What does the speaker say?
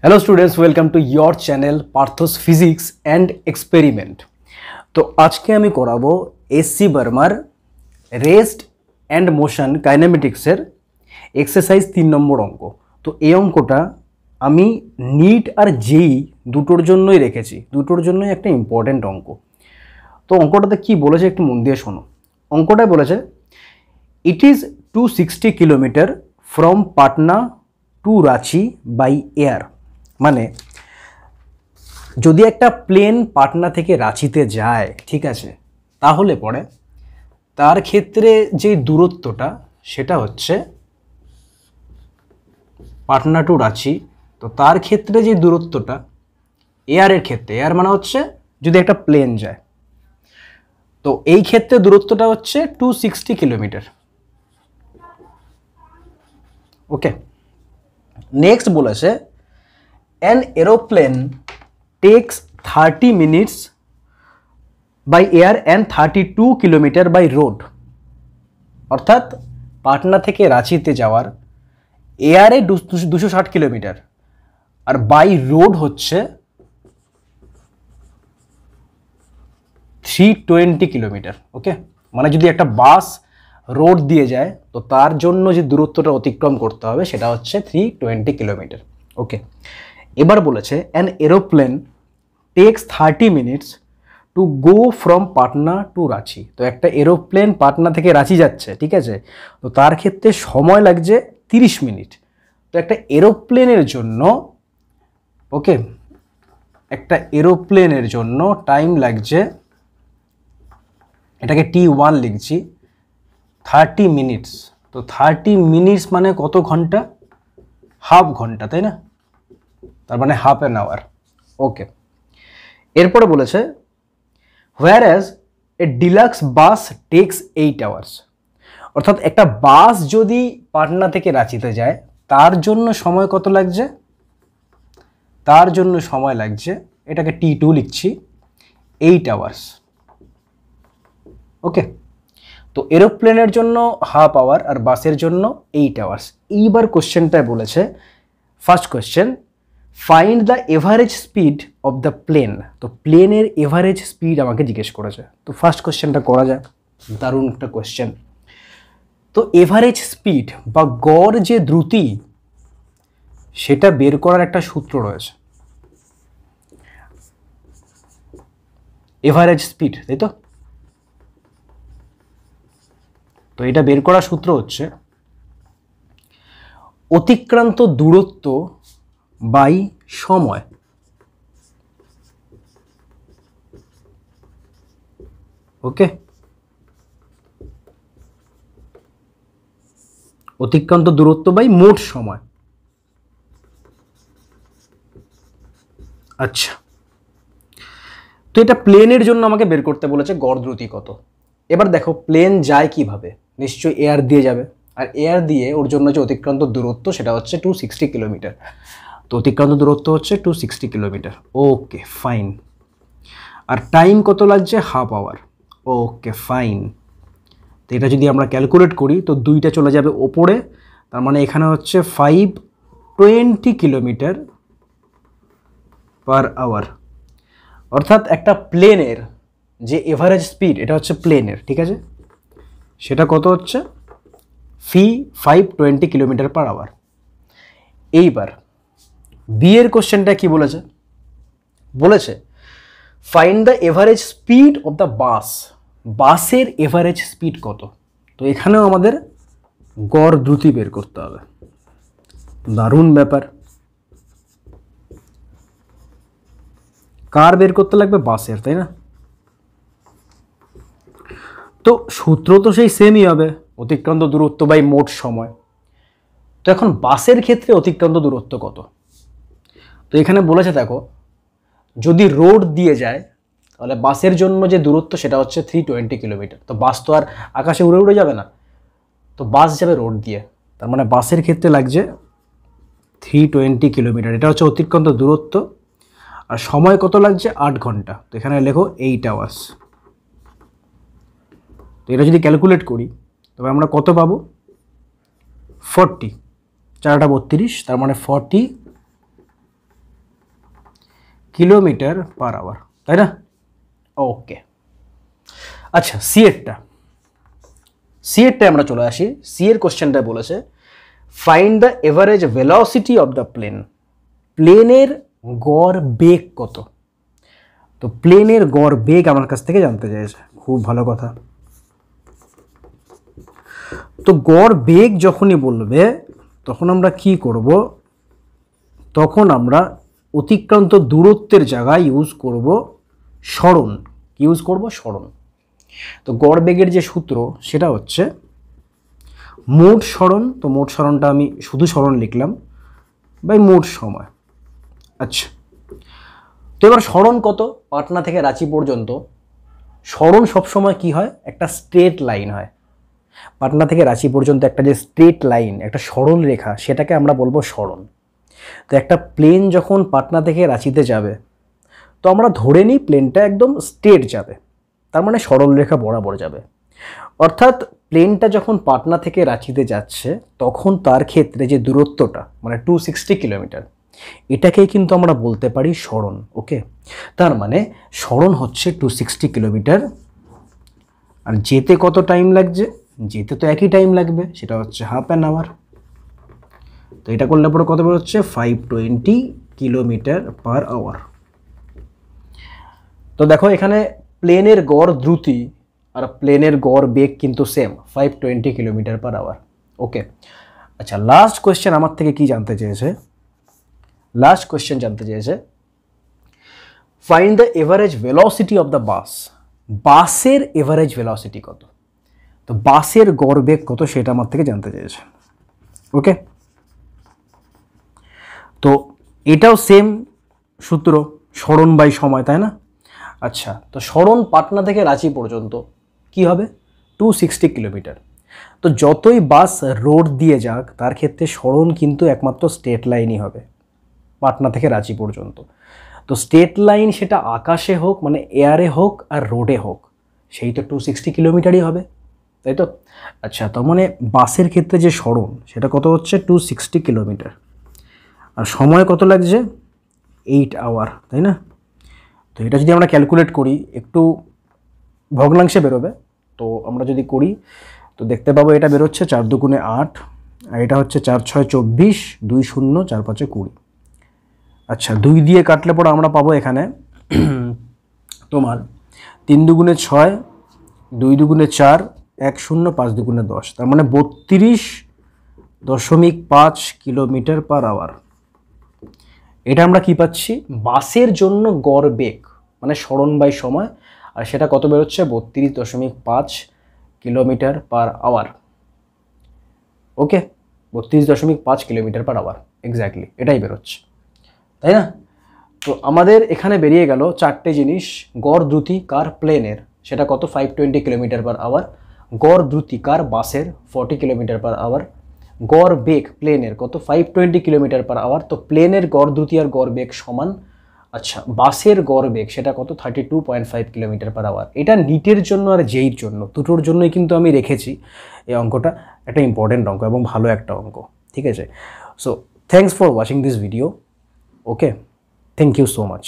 Hello students, welcome to your channel Partho's physics and experiment. तो आज के आमी कराबो एससी बर्मार रेस्ट एंड मोशन काइनेमेटिक्सर एक्सारसाइज 3 नम्बर अंक। तो এই অঙ্কটা আমি নিট আর জেই দুটোর জন্যই রেখেছি, দুটোর জন্যই একটা ইম্পর্টেন্ট অঙ্ক। তো অঙ্কটাতে কি বলেছে একটু মন দিয়ে শোনো। অঙ্কটায় বলেছে it is 260 kilometre from Patna to Ranchi by air. মানে যদি একটা প্লেন পাটনা থেকে রাঁচিতে যায়, ঠিক আছে, তাহলে পরে তার ক্ষেত্রে যে দূরত্বটা সেটা হচ্ছে পাটনা টু রাঁচি। তো তার ক্ষেত্রে যে দূরত্বটা এয়ারের ক্ষেত্রে, এয়ার মানে হচ্ছে যদি একটা প্লেন যায়, তো এই ক্ষেত্রে দূরত্বটা হচ্ছে 260 কিলোমিটার। ওকে, নেক্সট বলেছে an aeroplane takes 30 minutes by air and 32 kilometer by road। অর্থাৎ পাটনা থেকে রাঁচিতে যাওয়ার এয়ারে 260 কিলোমিটার আর বাই রোড হচ্ছে 320 কিলোমিটার। ওকে, মানে যদি একটা বাস রোড দিয়ে যায় তো তার জন্য যে দূরত্বটা অতিক্রম করতে হবে সেটা হচ্ছে 320 কিলোমিটার। ওকে, এবার বলেছে an aeroplane takes 30 minutes to go from Patna to Ranchi. তো একটা এরোপ্লেন পাটনা থেকে রাঁচি যাচ্ছে, ঠিক আছে, তো তার ক্ষেত্রে সময় লাগছে 30 মিনিট। তো একটা এরোপ্লেনের জন্য, ওকে, একটা এরোপ্লেনের জন্য টাইম লাগছে, এটাকে T1 লিখছি, 30 মিনিটস। তো 30 মিনিটস মানে কত ঘন্টা? হাফ ঘন্টা, তাই না? তার মানে হাফ অ্যান আওয়ার। ওকে, এরপরে বলেছে where as a deluxe bus takes 8 hours. অর্থাৎ একটা বাস যদি পাটনা থেকে রাঁচিতে যায় তার জন্য সময় কত লাগছে? তার জন্য সময় লাগছে, এটাকে T2 লিখছি, 8 আওয়ার্স। ওকে, তো এরোপ্লেনের জন্য হাফ আওয়ার আর বাসের জন্য 8 আওয়ার্স। এইবার কোশ্চেনটায় বলেছে, first question, find the average speed of the plane. তো প্লেনের এভারেজ স্পিড আমাকে জিজ্ঞেস করেছে। তো ফার্স্ট কোশ্চেনটা করা যাক, দারুণ একটা কোশ্চেন। তো এভারেজ স্পিড বা গড় যে দ্রুতি সেটা বের করার একটা সূত্র রয়েছে, এভারেজ স্পিড, তাই তো? তো এটা বের করার সূত্র হচ্ছে অতিক্রান্ত দূরত্ব বাই সময়। ওকে, অতিক্রান্ত দূরত্ব বাই মোট সময়। আচ্ছা, তো এটা প্লেনের জন্য আমাকে বের করতে বলেছে গড় দ্রুতি কত। এবার দেখো প্লেন যায় কিভাবে, নিশ্চয়ই এয়ার দিয়ে যাবে, আর এয়ার দিয়ে ওর জন্য যে অতিক্রান্ত দূরত্ব সেটা হচ্ছে 260 কিলোমিটার। তো অতিক্রান্ত দূরত্ব হচ্ছে 260 কিলোমিটার। ওকে ফাইন, আর টাইম কত লাগছে? Half hour. ওকে ফাইন, তো এটা যদি আমরা ক্যালকুলেট করি তো দুইটা চলে যাবে ওপরে, তার মানে এখানে হচ্ছে 520 কিলোমিটার পার আওয়ার। অর্থাৎ একটা প্লেনের যে এভারেজ স্পিড, এটা হচ্ছে প্লেনের, ঠিক আছে, সেটা কত হচ্ছে? 520 কিলোমিটার পার আওয়ার। এইবার বি এর কোশ্চেনটা কি বলেছে? বলেছে find the average speed of the bus. বাসের এভারেজ স্পিড কত? তো এখানেও আমাদের গড় দ্রুতি বের করতে হবে। দারুণ ব্যাপার। কার বের করতে লাগবে? বাসের, তাই না? তো সূত্র তো সেই সেমই হবে, অতিক্রান্ত দূরত্ব বাই মোট সময়। তো এখন বাসের ক্ষেত্রে অতিক্রান্ত দূরত্ব কত? তো এখানে বলেছে দেখো, যদি রোড দিয়ে যায় তাহলে বাসের জন্য যে দূরত্ব সেটা হচ্ছে 320 কিলোমিটার। তো বাস তো আর আকাশে উড়ে উড়ে যাবে না, তো বাস যাবে রোড দিয়ে, তার মানে বাসের ক্ষেত্রে লাগছে 320 কিলোমিটার। এটা হচ্ছে অতিক্রান্ত দূরত্ব, আর সময় কত লাগছে? 8 ঘন্টা। তো এখানে লেখো 8 আওয়ার্স। তো এটা যদি ক্যালকুলেট করি তবে আমরা কত পাবো? 40, 4 × 32, তার মানে 40 কিলোমিটার পার আওয়ার, তাই না? ওকে, আচ্ছা সি এরটা আমরা চলে আসি। সি এর কোশ্চেনটা বলেছে find the average velocity of the plane. প্লেনের গড় বেগ কত? তো প্লেনের গড় বেগ আমার কাছ থেকে জানতে চাইছে, খুব ভালো কথা। তো গড় বেগ যখনই বলবে তখন আমরা কি করব, তখন আমরা অতিক্রান্ত দূরত্বের জায়গায় ইউজ করব সরণ। ইউজ করব সরণ। তো গড় বেগের যে সূত্র সেটা হচ্ছে মোট সরণ। তো মোট সরণটা আমি শুধু সরণ লিখলাম বাই মোট সময়। আচ্ছা, তো এবার সরণ কত? পাটনা থেকে রাঁচি পর্যন্ত সরণ সবসময় কি হয়? একটা স্ট্রেট লাইন হয়। পাটনা থেকে রাঁচি পর্যন্ত একটা যে স্ট্রেট লাইন, একটা সরল রেখা, সেটাকে আমরা বলবো সরণ। তো একটা প্লেন যখন পাটনা থেকে রাঁচিতে যাবে, তো আমরা ধরে নিই প্লেনটা একদম স্ট্রেট যাবে, তার মানে সরল রেখা বরাবর যাবে। অর্থাৎ প্লেনটা যখন পাটনা থেকে রাঁচিতে যাচ্ছে তখন তার ক্ষেত্রে যে দূরত্বটা মানে 260 কিলোমিটার, এটাকেই কিন্তু আমরা বলতে পারি সরণ। ওকে, তার মানে সরণ হচ্ছে 260 কিলোমিটার। আর যেতে কত টাইম লাগছে? যেতে তো একই টাইম লাগবে, সেটা হচ্ছে হাফ অ্যান আওয়ার। তো এটা করলে পরে কত বেরোচ্ছে? 520 কিলোমিটার পার আওয়ার। তো দেখো এখানে প্লেনের গড় দ্রুতি আর প্লেনের গড় বেগ কিন্তু সেম, 520 কিলোমিটার পার আওয়ার। ওকে, আচ্ছা লাস্ট কোয়েশ্চেন আমার থেকে কি জানতে চেয়েছে? লাস্ট কোয়েশ্চেন জানতে চেয়েছে find the average velocity of the bus. বাসের এভারেজ ভেলোসিটি কত? তো বাসের গড় বেগ কত সেটা আমার থেকে জানতে চেয়েছে। ওকে, তো এটাও সেম সূত্র, সরণ বাই সময়, তাই না? আচ্ছা, তো সরণ পাটনা থেকে রাঁচি পর্যন্ত কি হবে? 260 কিলোমিটার। তো যতই বাস রোড দিয়ে যাক তার ক্ষেত্রে সরণ কিন্তু একমাত্র স্ট্রেট লাইনই হবে পাটনা থেকে রাঁচি পর্যন্ত। তো স্ট্রেট লাইন সেটা আকাশে হোক মানে এয়ারে হোক আর রোডে হোক, সেই তো 260 কিলোমিটারই হবে, তাই তো? আচ্ছা, তার মানে বাসের ক্ষেত্রে যে সরণ সেটা কত হচ্ছে? 260 কিলোমিটার। আর সময় কত লাগছে? 8 আওয়ার, তাই না? তো এটা যদি আমরা ক্যালকুলেট করি একটু ভগ্নাংশে বেরোবে। তো আমরা যদি করি তো দেখতে পাবো এটা বেরোচ্ছে 4 দুগুণে 8, আর এটা হচ্ছে 4 6 24, 2 0 4 5 20। আচ্ছা, 2 দিয়ে কাটলে পরে আমরা পাবো এখানে তোমার 3 দুগুণে 6, 2 দুগুণে 4, 1 0 5 দুগুণে 10, তার মানে 32.5 কিলোমিটার পার আওয়ার। এটা আমরা কি পাচ্ছি? বাসের জন্য গড় বেগ মানে সরণ বাই সময়, আর সেটা কত বেরোচ্ছে? 32.5 কিলোমিটার পার আওয়ার। ওকে, 32.5 কিলোমিটার পার আওয়ার এক্স্যাক্টলি এটাই বেরোচ্ছে, তাই না? তো আমাদের এখানে বেরিয়ে গেল 4টে জিনিস। গড় দ্রুতি কার? প্লেনের, সেটা কত? 520 কিলোমিটার পার আওয়ার। গড় দ্রুতি কার? বাসের, 40 কিলোমিটার পার আওয়ার। গড় বেগ প্লেনের কত? 520 কিলোমিটার পার আওয়ার। তো প্লেনের গড় দ্রুতি আর গড় বেগ সমান। আচ্ছা, বাসের গড় বেগ সেটা কত? 32.5 কিলোমিটার পার আওয়ার। এটা নিটের জন্য আর জেইর জন্য দুটোর জন্যই কিন্তু আমি রেখেছি এই অঙ্কটা। একটা ইম্পর্টেন্ট অঙ্ক এবং ভালো একটা অঙ্ক, ঠিক আছে? So thanks for watching this video. Okay, thank you so much.